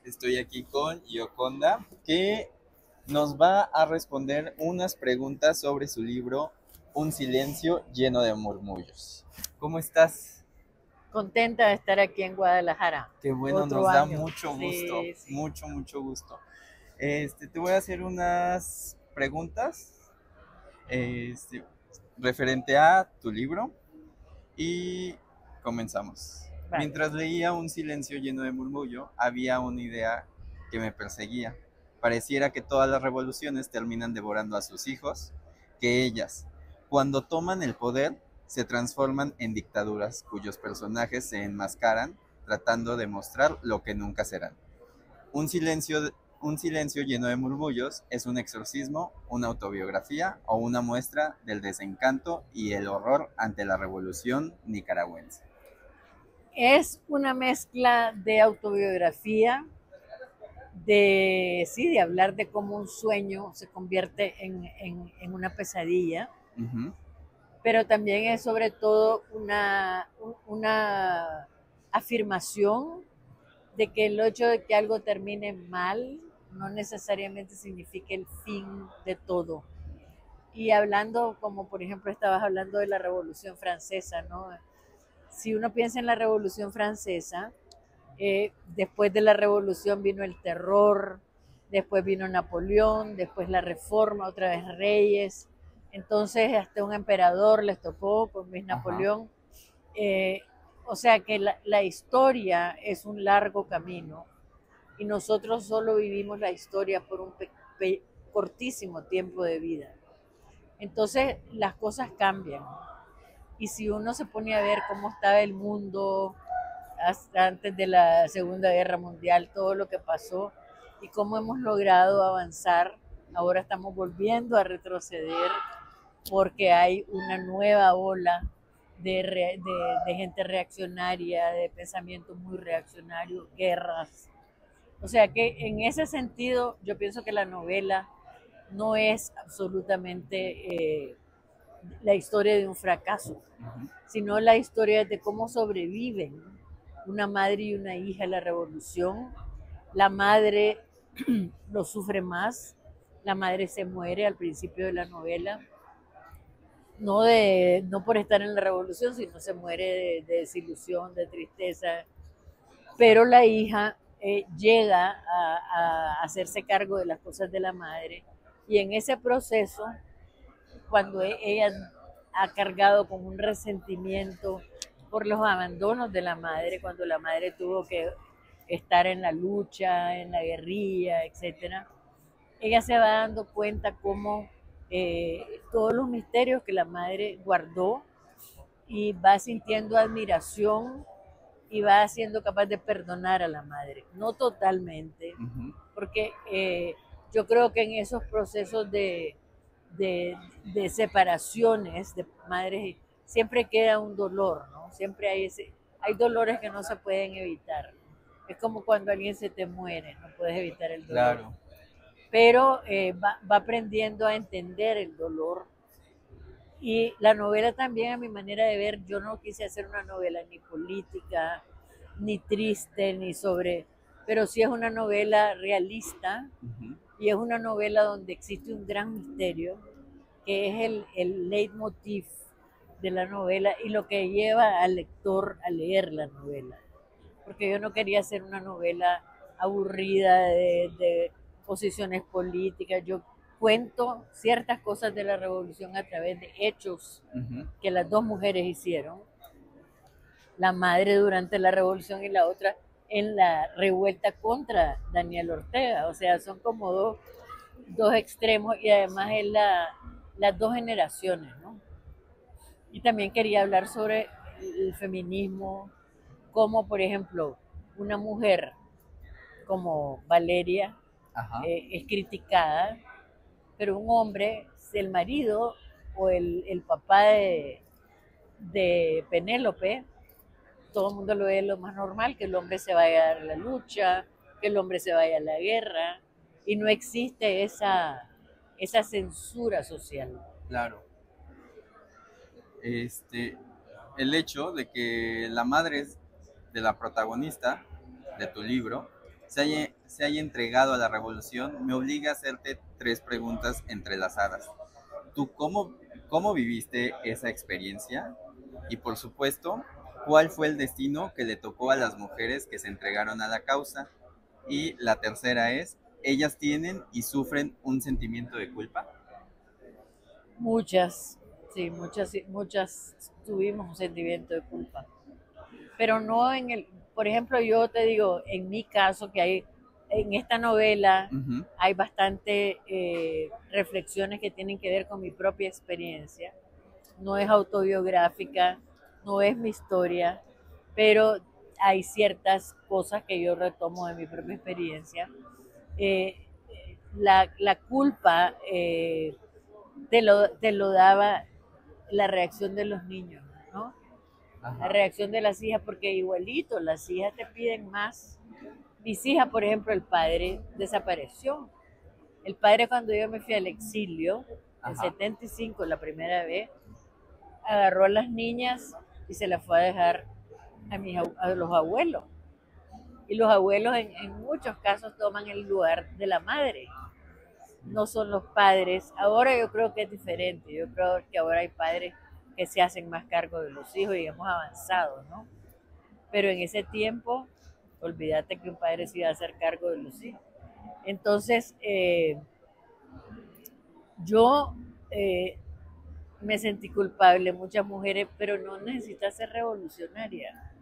Estoy aquí con Yoconda, que nos va a responder unas preguntas sobre su libro Un silencio lleno de murmullos. ¿Cómo estás? Contenta de estar aquí en Guadalajara. Qué bueno, Otro nos da año. mucho gusto, Sí, sí. mucho gusto. Te voy a hacer unas preguntas este, referente a tu libro y comenzamos. Vale. Mientras leía Un silencio lleno de murmullo, había una idea que me perseguía. Pareciera que todas las revoluciones terminan devorando a sus hijos, que ellas, cuando toman el poder, se transforman en dictaduras cuyos personajes se enmascaran tratando de mostrar lo que nunca serán. Un silencio, un silencio lleno de murmullos es un exorcismo, una autobiografía o una muestra del desencanto y el horror ante la revolución nicaragüense. Es una mezcla de autobiografía, de hablar de cómo un sueño se convierte en una pesadilla, Ujú. pero también es sobre todo una afirmación de que el hecho de que algo termine mal no necesariamente significa el fin de todo. Y hablando, como por ejemplo estabas hablando de la Revolución Francesa, ¿no? Si uno piensa en la Revolución Francesa, después de la Revolución vino el terror, después vino Napoleón, después la Reforma, otra vez Reyes, entonces hasta un emperador les tocó con Luis Ajá. Napoleón. Eh, o sea que la historia es un largo camino y nosotros solo vivimos la historia por un cortísimo tiempo de vida. Entonces las cosas cambian. Y si uno se pone a ver cómo estaba el mundo hasta antes de la Segunda Guerra Mundial, todo lo que pasó y cómo hemos logrado avanzar, ahora estamos volviendo a retroceder porque hay una nueva ola de gente reaccionaria, de pensamiento muy reaccionario, guerras. O sea que en ese sentido yo pienso que la novela no es absolutamente la historia de un fracaso, Ujú. sino la historia de cómo sobreviven una madre y una hija a la revolución. La madre lo sufre más, la madre se muere al principio de la novela, no por estar en la revolución, sino se muere de desilusión, de tristeza, pero la hija llega a hacerse cargo de las cosas de la madre y en ese proceso cuando ella ha cargado con un resentimiento por los abandonos de la madre, cuando la madre tuvo que estar en la lucha, en la guerrilla, etcétera, ella se va dando cuenta cómo todos los misterios que la madre guardó y va sintiendo admiración y va siendo capaz de perdonar a la madre. No totalmente, Ujú. porque yo creo que en esos procesos de separaciones de madres siempre queda un dolor, ¿no? Siempre hay dolores que no se pueden evitar. Es como cuando alguien se te muere, no puedes evitar el dolor. Claro. Pero va aprendiendo a entender el dolor. Y la novela también, a mi manera de ver, yo no quise hacer una novela ni política, ni triste, ni sobre, pero sí es una novela realista Ujú. y es una novela donde existe un gran misterio, que es el leitmotiv de la novela y lo que lleva al lector a leer la novela. Porque yo no quería hacer una novela aburrida de posiciones políticas. Yo cuento ciertas cosas de la revolución a través de hechos Ujú. que las dos mujeres hicieron, la madre durante la revolución y la otra en la revuelta contra Daniel Ortega. O sea, son como dos extremos y además es las dos generaciones, ¿no? Y también quería hablar sobre el feminismo, como por ejemplo una mujer como Valeria Ajá. es criticada, pero un hombre, el marido o el papá de Penélope, todo el mundo lo ve lo más normal, que el hombre se vaya a la lucha, que el hombre se vaya a la guerra, y no existe esa censura social. Claro. Este, el hecho de que la madre de la protagonista de tu libro se haya entregado a la revolución, me obliga a hacerte tres preguntas entrelazadas. ¿Tú cómo viviste esa experiencia? Y por supuesto, ¿cuál fue el destino que le tocó a las mujeres que se entregaron a la causa? Y la tercera es, ¿ellas tienen y sufren un sentimiento de culpa? Muchas, sí, muchas tuvimos un sentimiento de culpa, pero no por ejemplo, yo te digo, en mi caso, que hay, en esta novela Ujú. hay bastante reflexiones que tienen que ver con mi propia experiencia. No es autobiográfica, no es mi historia, pero hay ciertas cosas que yo retomo de mi propia experiencia. Eh, la culpa te lo daba la reacción de los niños, ¿no? La Ajá. reacción de las hijas, porque igualito, las hijas te piden más. Mis hijas, por ejemplo, el padre desapareció. El padre, cuando yo me fui al exilio, en Ajá. 75, la primera vez, agarró a las niñas y se las fue a dejar a los abuelos. Y los abuelos en muchos casos toman el lugar de la madre, no son los padres. Ahora yo creo que es diferente, yo creo que ahora hay padres que se hacen más cargo de los hijos y hemos avanzado, ¿no? Pero en ese tiempo, olvídate que un padre se iba a hacer cargo de los hijos. Entonces, yo eh, me sentí culpable, muchas mujeres, pero no necesita ser revolucionaria.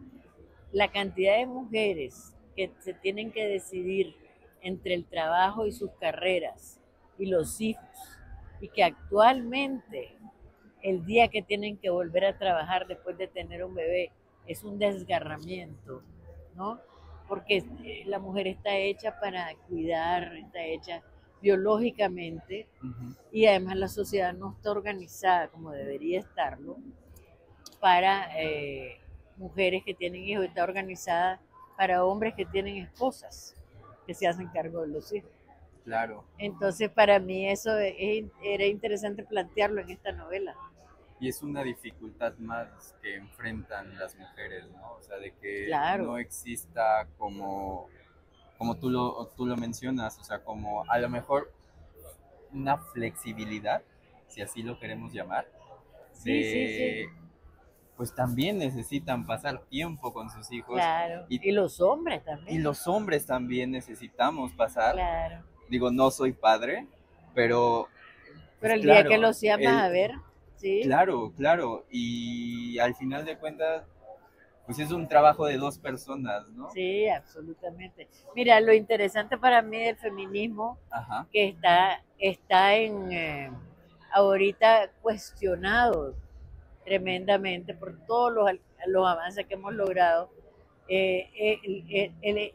La cantidad de mujeres que se tienen que decidir entre el trabajo y sus carreras y los hijos, y que actualmente el día que tienen que volver a trabajar después de tener un bebé es un desgarramiento, ¿no? Porque la mujer está hecha para cuidar, está hecha biológicamente, Ujú. y además la sociedad no está organizada como debería estarlo para mujeres que tienen hijos, está organizada para hombres que tienen esposas que se hacen cargo de los hijos. Claro. Entonces, para mí eso era interesante plantearlo en esta novela. Y es una dificultad más que enfrentan las mujeres, ¿no? O sea, de que no Claro, exista como tú lo mencionas, o sea, como a lo mejor una flexibilidad, si así lo queremos llamar, sí, sí, sí, de pues también necesitan pasar tiempo con sus hijos claro. y, Y los hombres y también, los hombres también necesitamos pasar. claro. Digo, no soy padre, pero Pero pues el día que claro, los llamas a ver, sí, claro, claro, y al final de cuentas, pues es un trabajo de dos personas, ¿no? sí, absolutamente. Mira, lo interesante para mí del feminismo Ajá. que está ahorita cuestionado tremendamente por todos los avances que hemos logrado.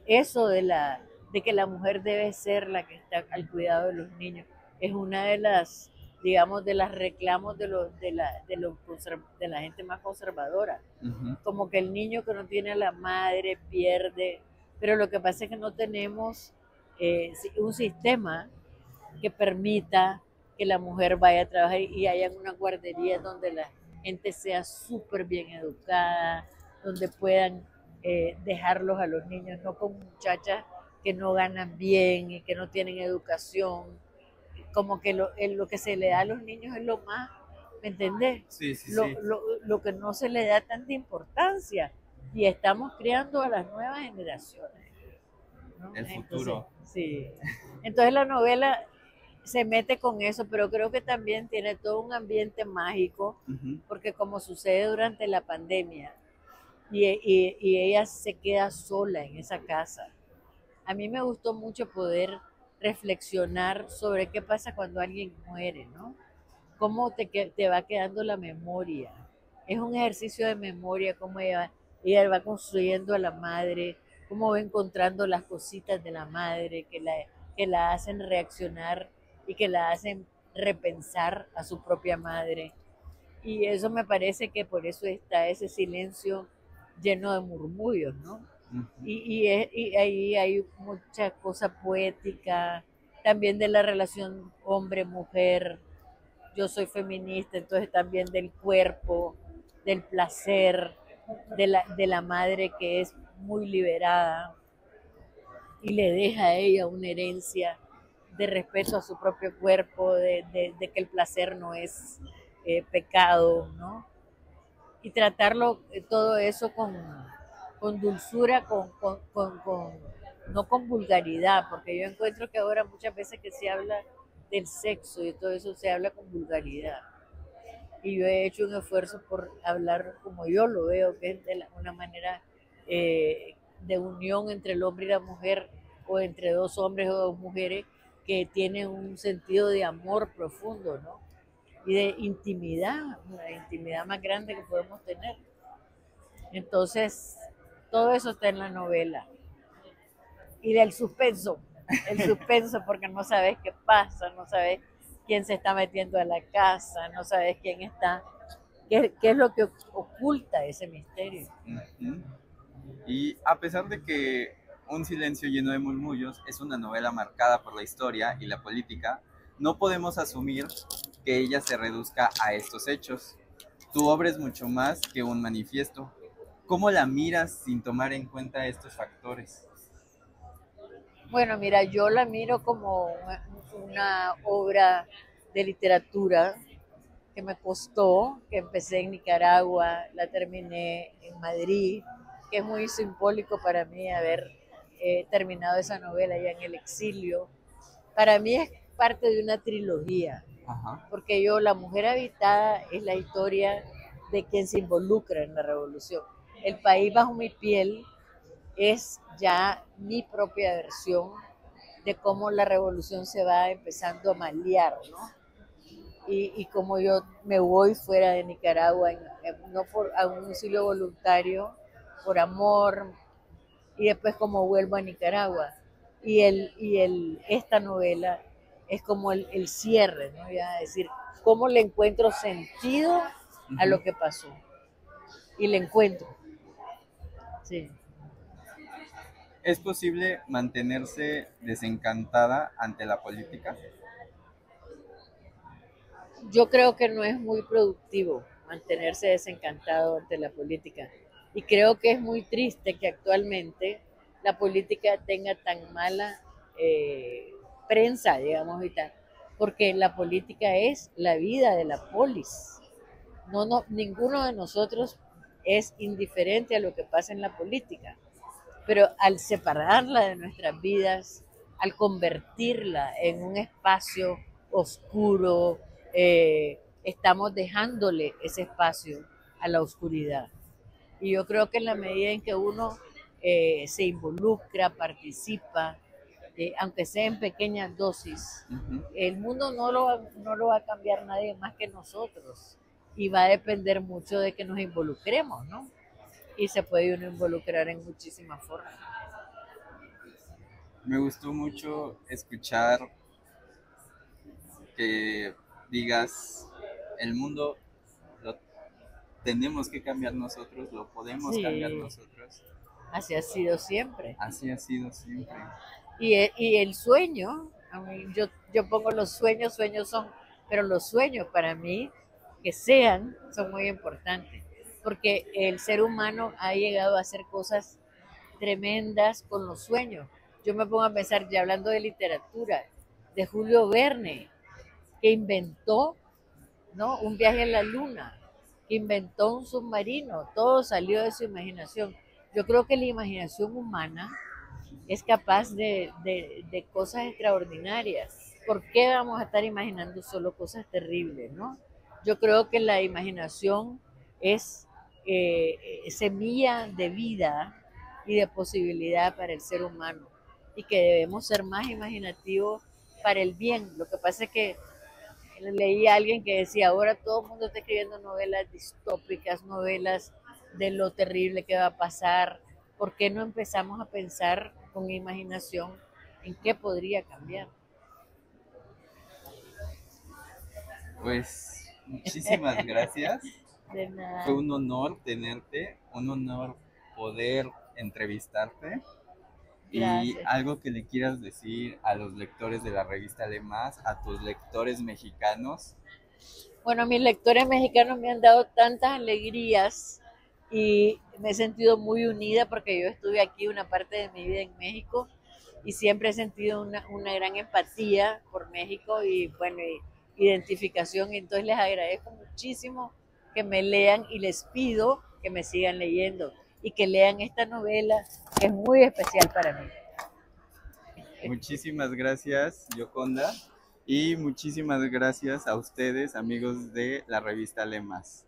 Eso de que la mujer debe ser la que está al cuidado de los niños es una de las, digamos, de las reclamos de la gente más conservadora. Ujú. Como que el niño que no tiene a la madre pierde, pero lo que pasa es que no tenemos un sistema que permita que la mujer vaya a trabajar y haya una guardería donde la gente sea súper bien educada, donde puedan dejarlos a los niños, no con muchachas que no ganan bien y que no tienen educación, como que lo que se le da a los niños es lo más, ¿me entendés? Sí, sí, sí. Lo que no se le da tanta importancia y estamos creando a las nuevas generaciones, ¿no? El Entonces, futuro. sí. Entonces la novela se mete con eso, pero creo que también tiene todo un ambiente mágico, Ujú. porque como sucede durante la pandemia, y ella se queda sola en esa casa. A mí me gustó mucho poder reflexionar sobre qué pasa cuando alguien muere, ¿no? Cómo te va quedando la memoria. Es un ejercicio de memoria, cómo ella va construyendo a la madre, cómo va encontrando las cositas de la madre que la hacen reaccionar y que la hacen repensar a su propia madre. Y eso me parece que por eso está ese silencio lleno de murmullos, ¿no? Ujú. Y ahí hay mucha cosa poética, también de la relación hombre-mujer. Yo soy feminista, entonces también del cuerpo, del placer, de la madre que es muy liberada. y le deja a ella una herencia de respeto a su propio cuerpo, de que el placer no es pecado, ¿no? Y tratarlo todo eso con dulzura, no con vulgaridad, porque yo encuentro que ahora muchas veces que se habla del sexo y todo eso se habla con vulgaridad. Y yo he hecho un esfuerzo por hablar como yo lo veo, que es de una manera de unión entre el hombre y la mujer, o entre dos hombres o dos mujeres que tienen un sentido de amor profundo, ¿no? Y de intimidad, la intimidad más grande que podemos tener. Entonces, todo eso está en la novela. Y del suspenso, el suspenso porque no sabes qué pasa, no sabes quién se está metiendo a la casa, no sabes quién está, qué es lo que oculta ese misterio. Ujú. Y a pesar de que Un silencio lleno de murmullos es una novela marcada por la historia y la política, no podemos asumir que ella se reduzca a estos hechos. Tu obra es mucho más que un manifiesto. ¿Cómo la miras sin tomar en cuenta estos factores? Bueno, mira, yo la miro como una obra de literatura que me costó, que empecé en Nicaragua, la terminé en Madrid, que es muy simbólico para mí haber terminado esa novela ya en el exilio. Para mí es parte de una trilogía, Ajá. porque yo, La mujer habitada, es la historia de quien se involucra en la revolución. El país bajo mi piel es ya mi propia versión de cómo la revolución se va empezando a malear, ¿no? Y como yo me voy fuera de Nicaragua, no por a un auxilio voluntario, por amor, y después como vuelvo a Nicaragua. Esta novela es como el cierre, ¿no? Ya, es decir, cómo le encuentro sentido a Ujú. lo que pasó. Y le encuentro, sí. ¿Es posible mantenerse desencantada ante la política? Yo creo que no es muy productivo mantenerse desencantado ante la política. Y creo que es muy triste que actualmente la política tenga tan mala eh, prensa, digamos, y tal, porque la política es la vida de la polis. Ninguno de nosotros es indiferente a lo que pasa en la política, pero al separarla de nuestras vidas, al convertirla en un espacio oscuro, estamos dejándole ese espacio a la oscuridad. Y yo creo que en la medida en que uno se involucra, participa, aunque sea en pequeñas dosis, Ujú. el mundo no lo va a cambiar nadie más que nosotros. Y va a depender mucho de que nos involucremos, ¿no? Y se puede uno involucrar en muchísimas formas. Me gustó mucho escuchar que digas, el mundo lo tenemos que cambiar nosotros, lo podemos cambiar Sí, nosotros. así ha sido siempre. Así ha sido siempre. Y el sueño, a mí, yo pongo los sueños, sueños son, pero los sueños para mí, que sean, son muy importantes, porque el ser humano ha llegado a hacer cosas tremendas con los sueños. Yo me pongo a pensar, ya hablando de literatura, de Julio Verne, que inventó, ¿no?, un viaje a la luna, que inventó un submarino, todo salió de su imaginación. Yo creo que la imaginación humana es capaz de cosas extraordinarias. ¿Por qué vamos a estar imaginando solo cosas terribles, no? Yo creo que la imaginación es semilla de vida y de posibilidad para el ser humano y que debemos ser más imaginativos para el bien. Lo que pasa es que leí a alguien que decía, ahora todo el mundo está escribiendo novelas distópicas, novelas de lo terrible que va a pasar. ¿Por qué no empezamos a pensar con imaginación en qué podría cambiar? Pues muchísimas gracias. De Fue nada. un honor tenerte, un honor poder entrevistarte. Y Gracias. algo que le quieras decir a los lectores de la revista Le Más, a tus lectores mexicanos. Bueno, mis lectores mexicanos me han dado tantas alegrías y me he sentido muy unida porque yo estuve aquí una parte de mi vida en México y siempre he sentido una gran empatía por México y bueno, identificación. Entonces les agradezco muchísimo que me lean y les pido que me sigan leyendo y que lean esta novela que es muy especial para mí. Muchísimas gracias, Yoconda, y muchísimas gracias a ustedes, amigos de la revista Lemas.